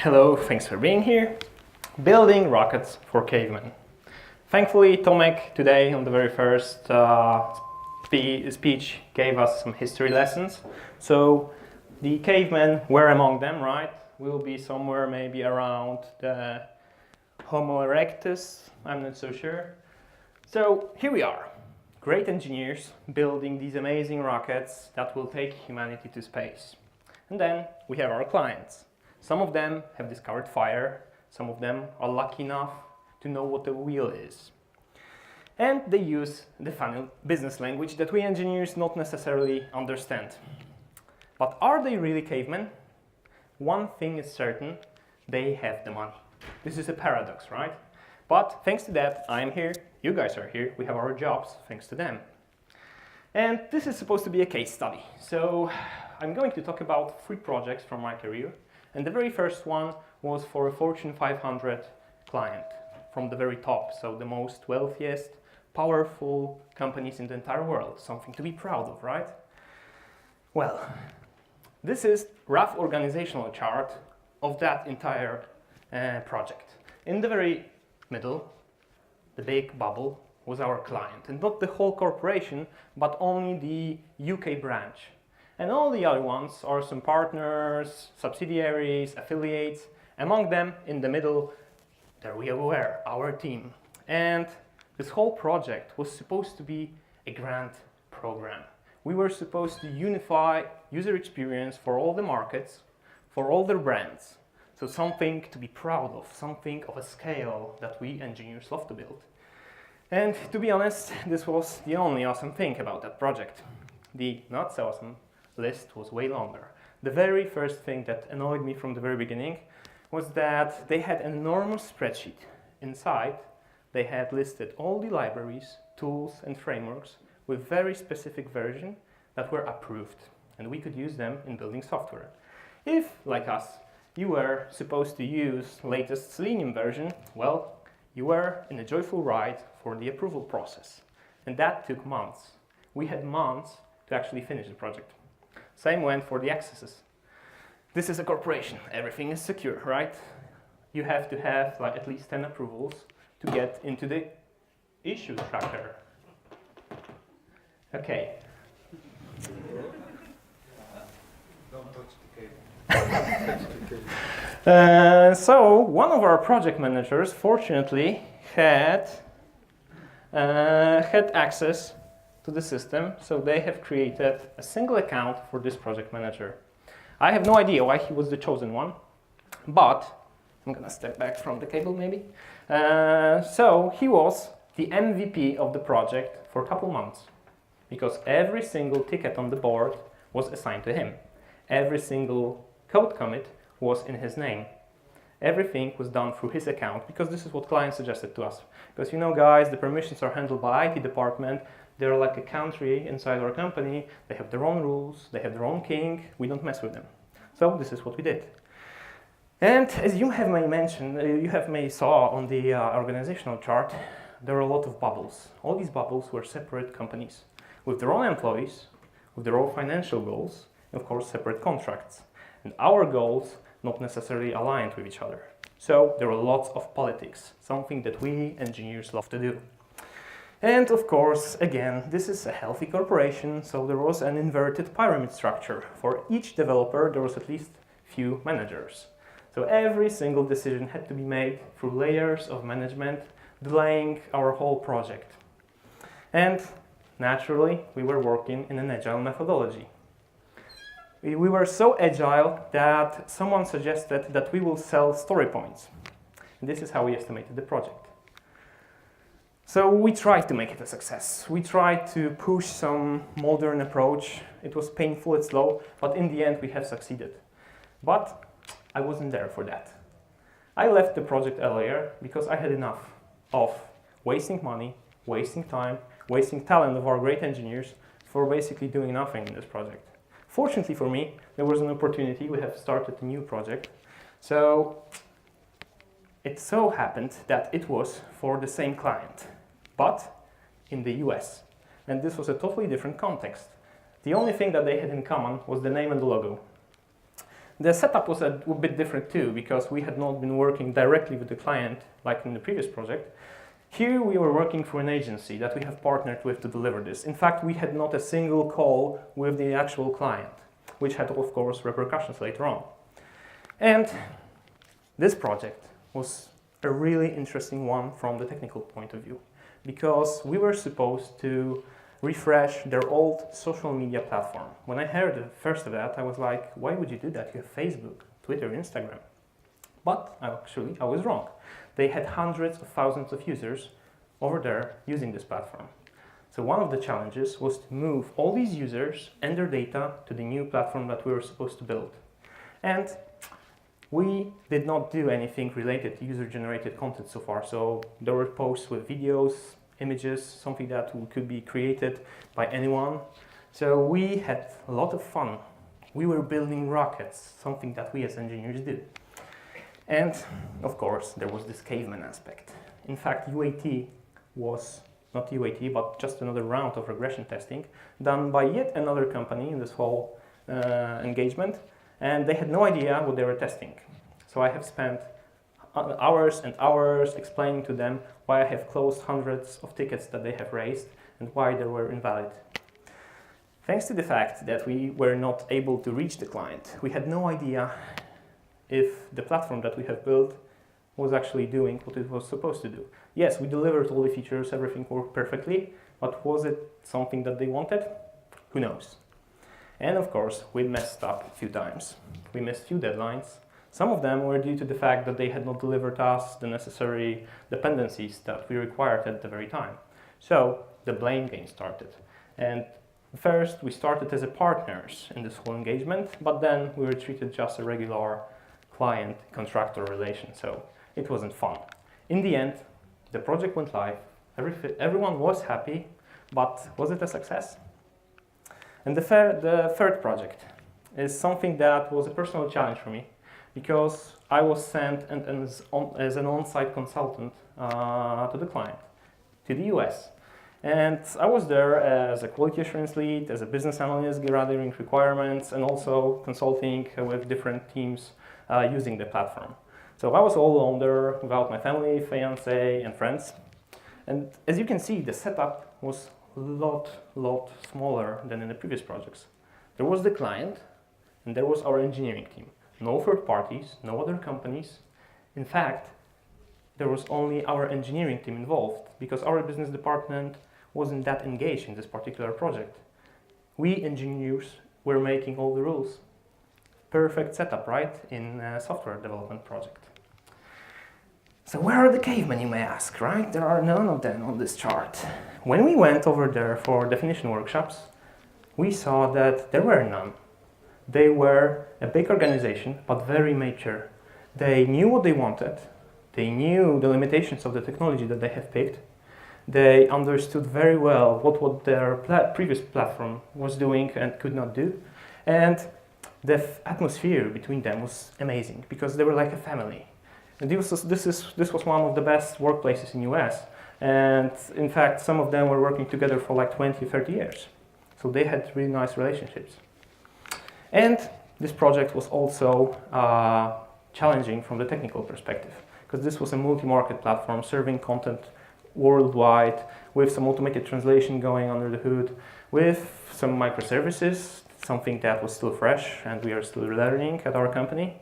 Hello, thanks for being here. Building rockets for cavemen. Thankfully, Tomek today on the very first speech gave us some history lessons. So the cavemen were among them, right? We'll be somewhere maybe around the Homo erectus, I'm not so sure. So here we are, great engineers building these amazing rockets that will take humanity to space. And then we have our clients. Some of them have discovered fire, some of them are lucky enough to know what a wheel is. And they use the funny business language that we engineers not necessarily understand. But are they really cavemen? One thing is certain, they have the money. This is a paradox, right? But thanks to that, I'm here, you guys are here, we have our jobs thanks to them. And this is supposed to be a case study. So I'm going to talk about 3 projects from my career. And the very first one was for a Fortune 500 client from the very top, so the most wealthiest, powerful companies in the entire world. Something to be proud of, right? Well, this is rough organizational chart of that entire project. In the very middle, the big bubble was our client, and not the whole corporation, but only the UK branch. And all the other ones are some partners, subsidiaries, affiliates. Among them, in the middle, there we were, our team. And this whole project was supposed to be a grand program. We were supposed to unify user experience for all the markets, for all their brands. So something to be proud of, something of a scale that we engineers love to build. And to be honest, this was the only awesome thing about that project. The not so awesome list was way longer. The very first thing that annoyed me from the very beginning was that they had an enormous spreadsheet. Inside, they had listed all the libraries, tools, and frameworks with very specific versions that were approved, and we could use them in building software. If, like us, you were supposed to use latest Selenium version, well, you were in a joyful ride for the approval process. And that took months. We had months to actually finish the project. Same went for the accesses. This is a corporation, everything is secure, right? You have to have like at least 10 approvals to get into the issue tracker. Okay. Don't touch the cable. So one of our project managers fortunately had access to the system, so they have created a single account for this project manager. I have no idea why he was the chosen one, but I'm gonna step back from the cable maybe. So he was the MVP of the project for a couple months, because every single ticket on the board was assigned to him. Every single code commit was in his name. Everything was done through his account, because this is what clients suggested to us. Because you know guys, the permissions are handled by IT department. They're like a country inside our company. They have their own rules, they have their own king. We don't mess with them. So this is what we did. And as you have may saw on the organizational chart, there are a lot of bubbles. All these bubbles were separate companies with their own employees, with their own financial goals, and of course separate contracts. And our goals not necessarily aligned with each other. So there were lots of politics, something that we engineers love to do. And of course, again, this is a healthy corporation, so there was an inverted pyramid structure. For each developer, there was at least few managers. So every single decision had to be made through layers of management, delaying our whole project. And naturally, we were working in an agile methodology. We were so agile that someone suggested that we will sell story points. And this is how we estimated the project. So we tried to make it a success. We tried to push some modern approach. It was painful and slow, but in the end we have succeeded. But I wasn't there for that. I left the project earlier because I had enough of wasting money, wasting time, wasting talent of our great engineers for basically doing nothing in this project. Fortunately for me, there was an opportunity. We have started a new project. So it so happened that it was for the same client, but in the US. And this was a totally different context. The only thing that they had in common was the name and the logo. The setup was a bit different too, because we had not been working directly with the client like in the previous project. Here we were working for an agency that we have partnered with to deliver this. In fact, we had not a single call with the actual client, which had, of course, repercussions later on. And this project was a really interesting one from the technical point of view, because we were supposed to refresh their old social media platform. When I heard the first of that, I was like, why would you do that? You have Facebook, Twitter, Instagram. But actually, I was wrong. They had hundreds of thousands of users over there using this platform. So one of the challenges was to move all these users and their data to the new platform that we were supposed to build. And we did not do anything related to user-generated content so far. So there were posts with videos, images, something that could be created by anyone. So we had a lot of fun. We were building rockets, something that we as engineers do. And of course, there was this caveman aspect. In fact, UAT was not UAT, but just another round of regression testing done by yet another company in this whole engagement. And they had no idea what they were testing. So I have spent hours and hours explaining to them why I have closed hundreds of tickets that they have raised and why they were invalid. Thanks to the fact that we were not able to reach the client, we had no idea if the platform that we have built was actually doing what it was supposed to do. Yes, we delivered all the features, everything worked perfectly, but was it something that they wanted? Who knows? And of course, we messed up a few times. We missed a few deadlines. Some of them were due to the fact that they had not delivered us the necessary dependencies that we required at the very time. So the blame game started. And first, we started as a partners in this whole engagement, but then we were treated just a regular client-contractor relation, so it wasn't fun. In the end, the project went live, everyone was happy, but was it a success? And the third project is something that was a personal challenge for me, because I was sent as an on-site consultant to the client, to the US. And I was there as a quality assurance lead, as a business analyst, gathering requirements, and also consulting with different teams using the platform. So I was all alone there without my family, fiance, and friends. And as you can see, the setup was a lot smaller than in the previous projects. There was the client, and there was our engineering team. No third parties, no other companies. In fact, there was only our engineering team involved, because our business department wasn't that engaged in this particular project. We engineers were making all the rules. Perfect setup, right, in a software development project. So where are the cavemen, you may ask, right? There are none of them on this chart. When we went over there for definition workshops, we saw that there were none. They were a big organization, but very mature. They knew what they wanted. They knew the limitations of the technology that they have picked. They understood very well what their previous platform was doing and could not do. And the atmosphere between them was amazing, because they were like a family. And this was one of the best workplaces in US. And in fact, some of them were working together for like 20, 30 years. So they had really nice relationships. And this project was also challenging from the technical perspective, because this was a multi-market platform serving content worldwide, with some automated translation going under the hood, with some microservices, something that was still fresh and we are still learning at our company.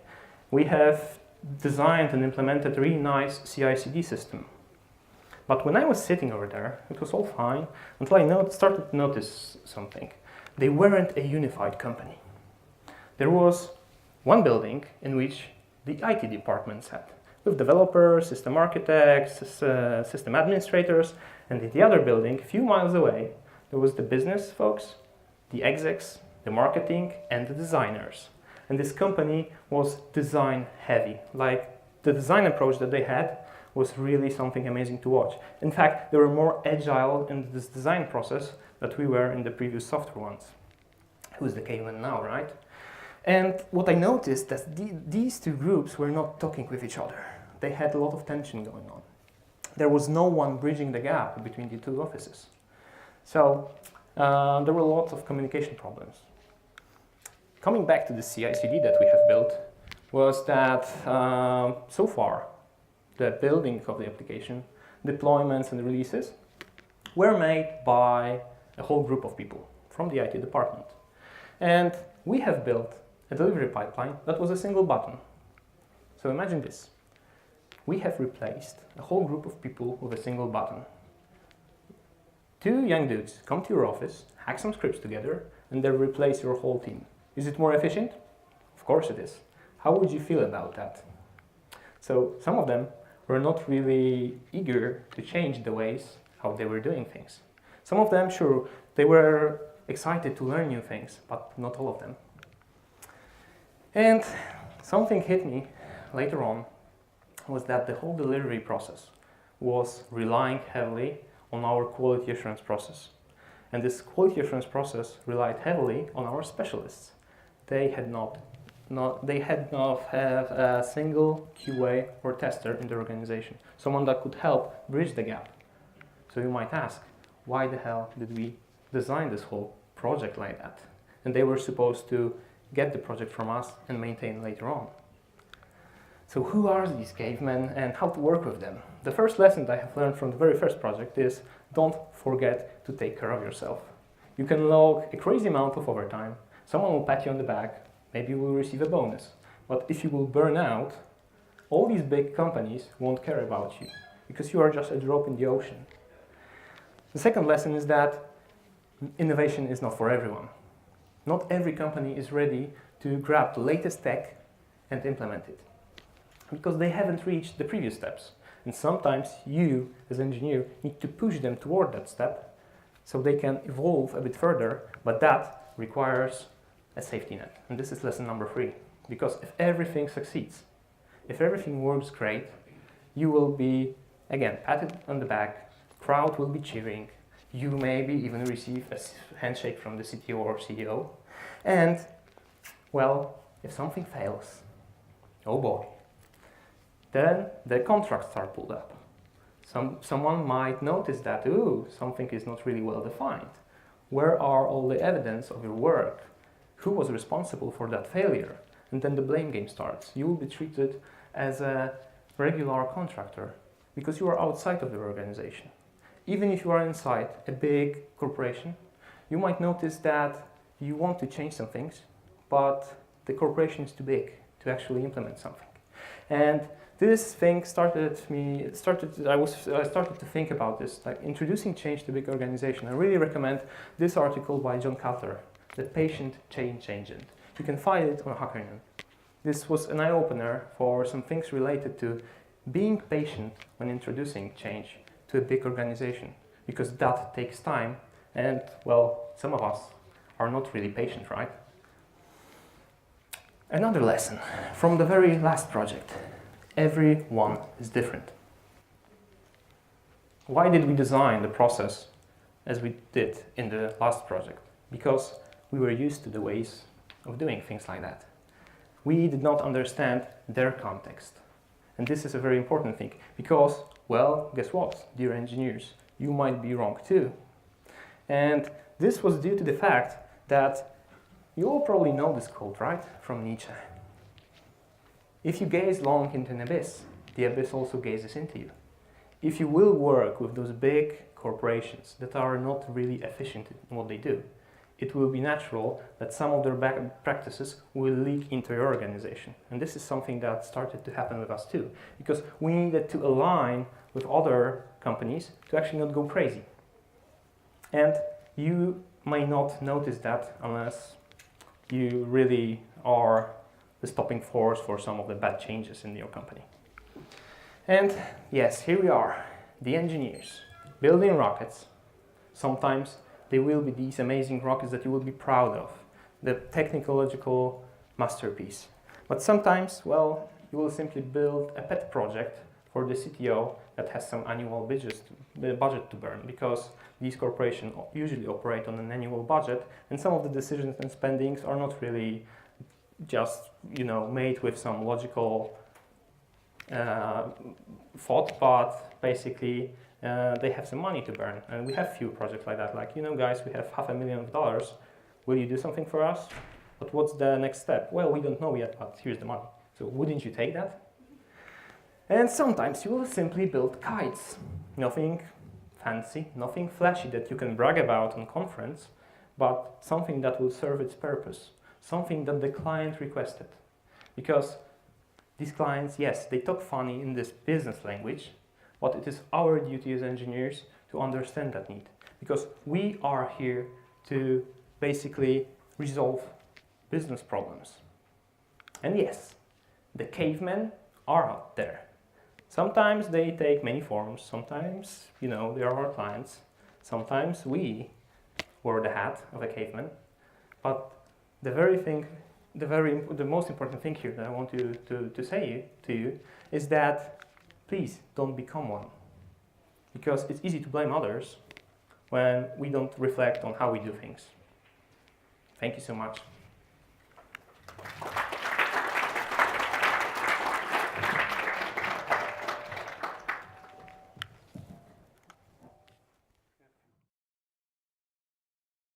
We have designed and implemented a really nice CI/CD system. But when I was sitting over there, it was all fine until I started to notice something. They weren't a unified company. There was one building in which the IT department sat, with developers, system architects, system administrators, and in the other building, a few miles away, there was the business folks, the execs, the marketing, and the designers. And this company was design heavy. Like, the design approach that they had was really something amazing to watch. In fact, they were more agile in this design process than we were in the previous software ones. Who's the caveman now, right? And what I noticed that these two groups were not talking with each other. They had a lot of tension going on. There was no one bridging the gap between the two offices. So there were lots of communication problems. A coming back to the CI/CD that we have built, was that so far, the building of the application, deployments and releases were made by a whole group of people from the IT department. And we have built a delivery pipeline that was a single button. So imagine this. We have replaced a whole group of people with a single button. Two young dudes come to your office, hack some scripts together, and they replace your whole team. Is it more efficient? Of course it is. How would you feel about that? So some of them were not really eager to change the ways how they were doing things. Some of them, sure, they were excited to learn new things, but not all of them. And something hit me later on was that the whole delivery process was relying heavily on our quality assurance process. And this quality assurance process relied heavily on our specialists. They had not have a single QA or tester in their organization, someone that could help bridge the gap. So you might ask, why the hell did we design this whole project like that? And they were supposed to get the project from us and maintain later on. So who are these cavemen and how to work with them? The first lesson that I have learned from the very first project is don't forget to take care of yourself. You can log a crazy amount of overtime, someone will pat you on the back, maybe you will receive a bonus. But if you will burn out, all these big companies won't care about you because you are just a drop in the ocean. The second lesson is that innovation is not for everyone. Not every company is ready to grab the latest tech and implement it, because they haven't reached the previous steps. And sometimes you, as an engineer, need to push them toward that step so they can evolve a bit further, but that requires a safety net. And this is lesson number 3. Because if everything succeeds, if everything works great, you will be, again, patted on the back, crowd will be cheering, you maybe even receive a handshake from the CTO or CEO, and, well, if something fails, oh boy, then the contracts are pulled up. Someone might notice that, ooh, something is not really well defined. Where are all the evidence of your work? Who was responsible for that failure? And then the blame game starts. You will be treated as a regular contractor because you are outside of the organization. Even if you are inside a big corporation, you might notice that you want to change some things, but the corporation is too big to actually implement something. And this thing I started to think about this, like introducing change to big organization. I really recommend this article by John Cutler, The Patient Change Agent. You can find it on HackerNet. This was an eye-opener for some things related to being patient when introducing change to a big organization, because that takes time and, well, some of us are not really patient, right? Another lesson from the very last project. Everyone is different. Why did we design the process as we did in the last project? Because we were used to the ways of doing things like that. We did not understand their context. And this is a very important thing because, well, guess what, dear engineers, you might be wrong too. And this was due to the fact that you all probably know this quote, right? From Nietzsche. If you gaze long into an abyss, the abyss also gazes into you. If you will work with those big corporations that are not really efficient in what they do, it will be natural that some of their bad practices will leak into your organization. And this is something that started to happen with us too, because we needed to align with other companies to actually not go crazy. And you may not notice that unless you really are the stopping force for some of the bad changes in your company. And yes, here we are, the engineers, building rockets. Sometimes they will be these amazing rockets that you will be proud of, the technological masterpiece. But sometimes, well, you will simply build a pet project for the CTO that has some annual budget to burn, because these corporations usually operate on an annual budget, and some of the decisions and spendings are not really just, made with some logical thought, but basically they have some money to burn. And we have few projects like that, like, guys, we have $500,000. Will you do something for us? But what's the next step? Well, we don't know yet, but here's the money. So wouldn't you take that? And sometimes you will simply build kites. Nothing fancy, nothing flashy that you can brag about on conference, but something that will serve its purpose. Something that the client requested. Because these clients, yes, they talk funny in this business language, but it is our duty as engineers to understand that need. Because we are here to basically resolve business problems. And yes, the cavemen are out there. Sometimes they take many forms. Sometimes, they are our clients. Sometimes we wear the hat of a caveman. But the most important thing here that I want to say to you is that please don't become one. Because it's easy to blame others when we don't reflect on how we do things. Thank you so much.